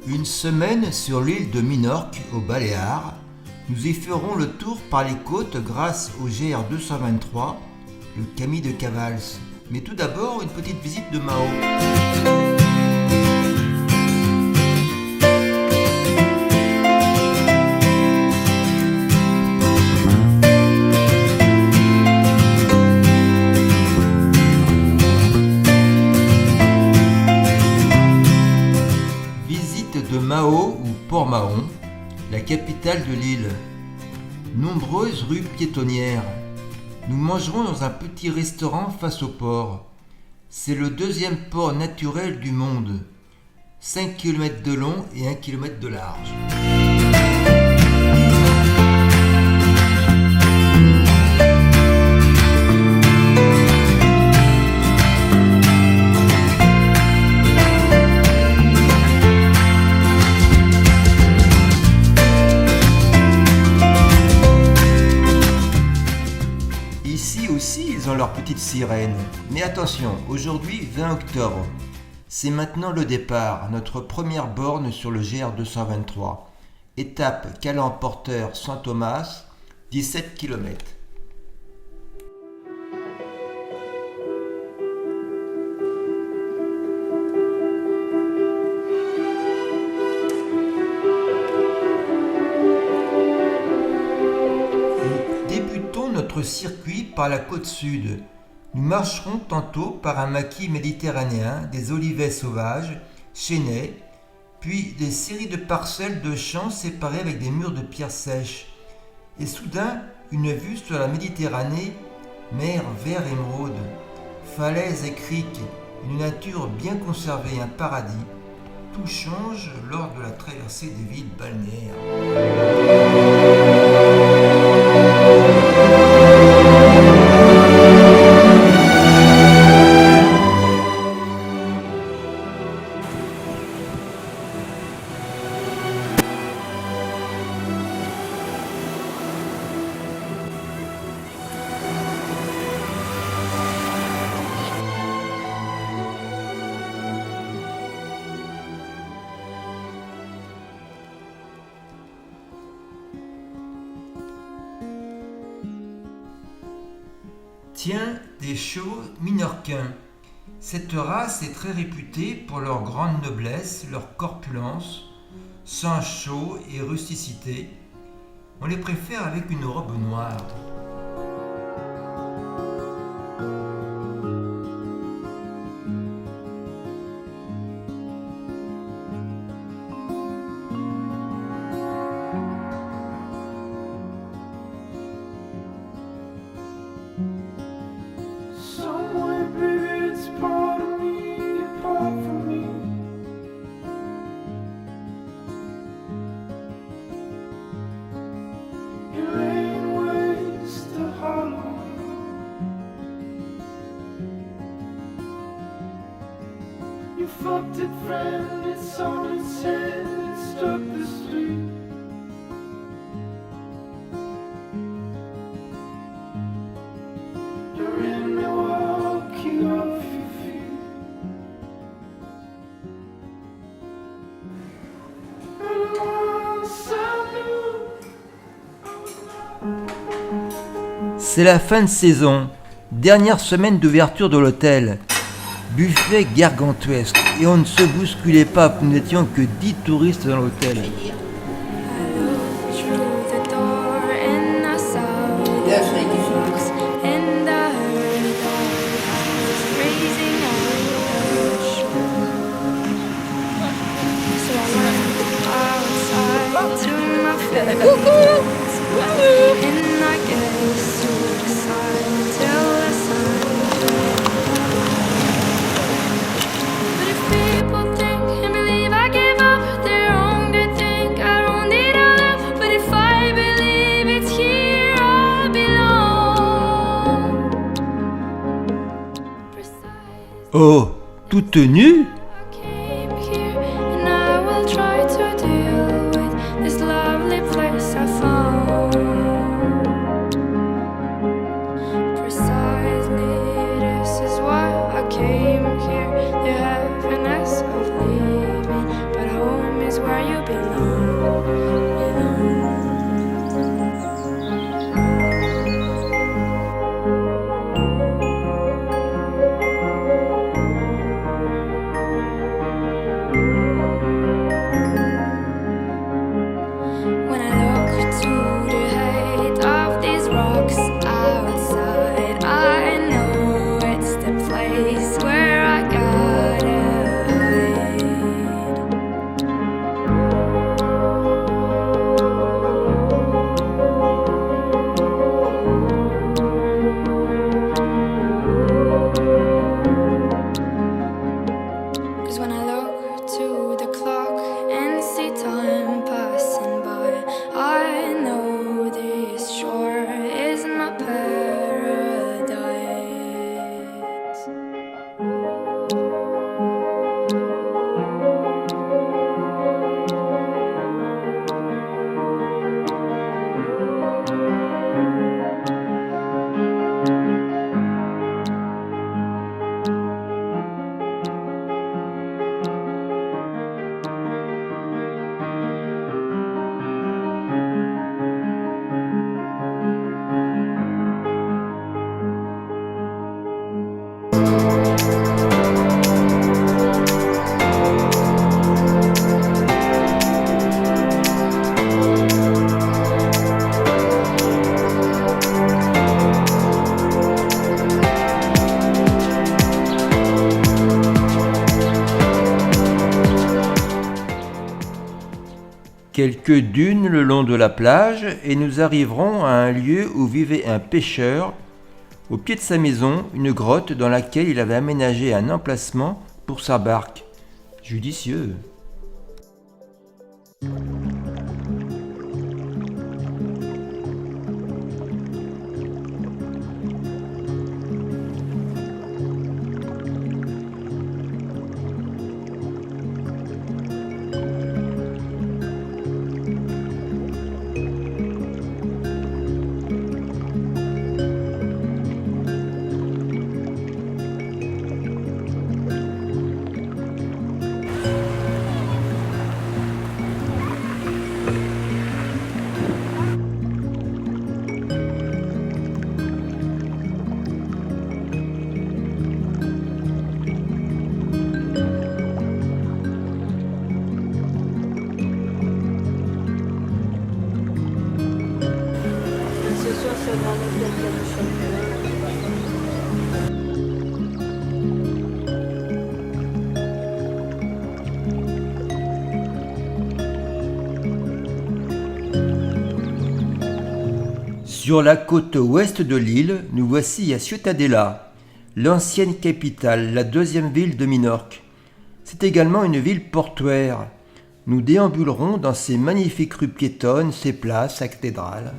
Une semaine sur l'île de Minorque, aux Baléares. Nous y ferons le tour par les côtes grâce au GR 223, le Camí de Cavals. Mais tout d'abord, une petite visite de Mao. De Mao ou Port-Mahon, la capitale de l'île. Nombreuses rues piétonnières. Nous mangerons dans un petit restaurant face au port. C'est le deuxième port naturel du monde. 5 km de long et 1 km de large. Ici aussi, ils ont leur petite sirène. Mais attention, aujourd'hui, 20 octobre. C'est maintenant le départ, notre première borne sur le GR 223. Étape Calan-Porteur-Saint-Thomas, 17 km. Notre circuit par la côte sud. Nous marcherons tantôt par un maquis méditerranéen, des olivets sauvages, chênaies, puis des séries de parcelles de champs séparées avec des murs de pierres sèches. Et soudain, une vue sur la Méditerranée, mer vert émeraude, falaises et criques, une nature bien conservée, un paradis. Tout change lors de la traversée des villes balnéaires. Tiens, des chevaux minorquins. Cette race est très réputée pour leur grande noblesse, leur corpulence, sang chaud et rusticité. On les préfère avec une robe noire. You fucked it, friend, it's on its head, it struck the street. You're in Milwaukee off your feet. And once I knew. C'est la fin de saison, dernière semaine d'ouverture de l'hôtel. Buffet gargantuesque, et on ne se bousculait pas, nous n'étions que 10 touristes dans l'hôtel. Oh, toute nue? Came here, the happiness of leaving, but home is Quelques dunes le long de la plage et nous arriverons à un lieu où vivait un pêcheur. Au pied de sa maison, une grotte dans laquelle il avait aménagé un emplacement pour sa barque. Judicieux. Ce soir, c'est dans l'hôtel de la championnat. Sur la côte ouest de l'île, nous voici à Ciutadella, l'ancienne capitale, la deuxième ville de Minorque. C'est également une ville portuaire. Nous déambulerons dans ses magnifiques rues piétonnes, ses places, sa cathédrale.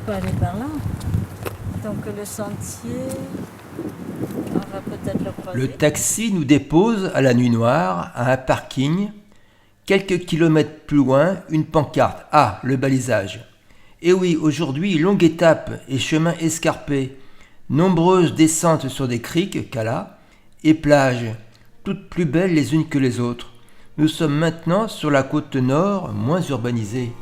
Pas aller par là. Donc le sentier, on va peut-être le croiser. Le taxi nous dépose à la nuit noire, à un parking. Quelques kilomètres plus loin, une pancarte. Ah, le balisage. Et oui, aujourd'hui, longue étape et chemin escarpé. Nombreuses descentes sur des criques, Cala, et plages, toutes plus belles les unes que les autres. Nous sommes maintenant sur la côte nord, moins urbanisée.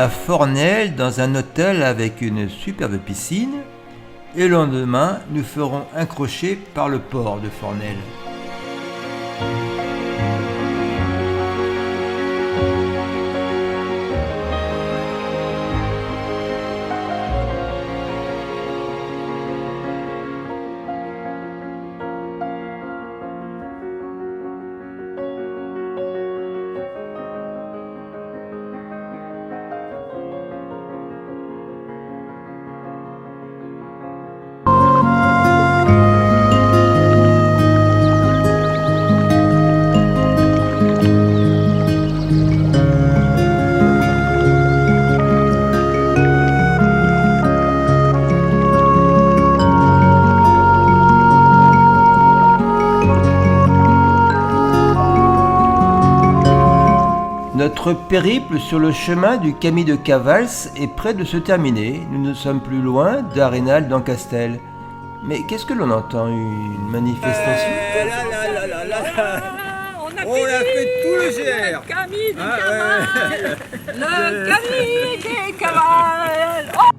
à Fornel dans un hôtel avec une superbe piscine. Et le lendemain, nous ferons un crochet par le port de Fornel. Notre périple sur le chemin du Camí de Cavals est près de se terminer. Nous ne sommes plus loin d'Arenal d'Ancastel. Mais qu'est-ce que l'on entend? Une manifestation? On a fait tout le GR. Le Camí de Cavals. Le Camí de Cavals. Oh.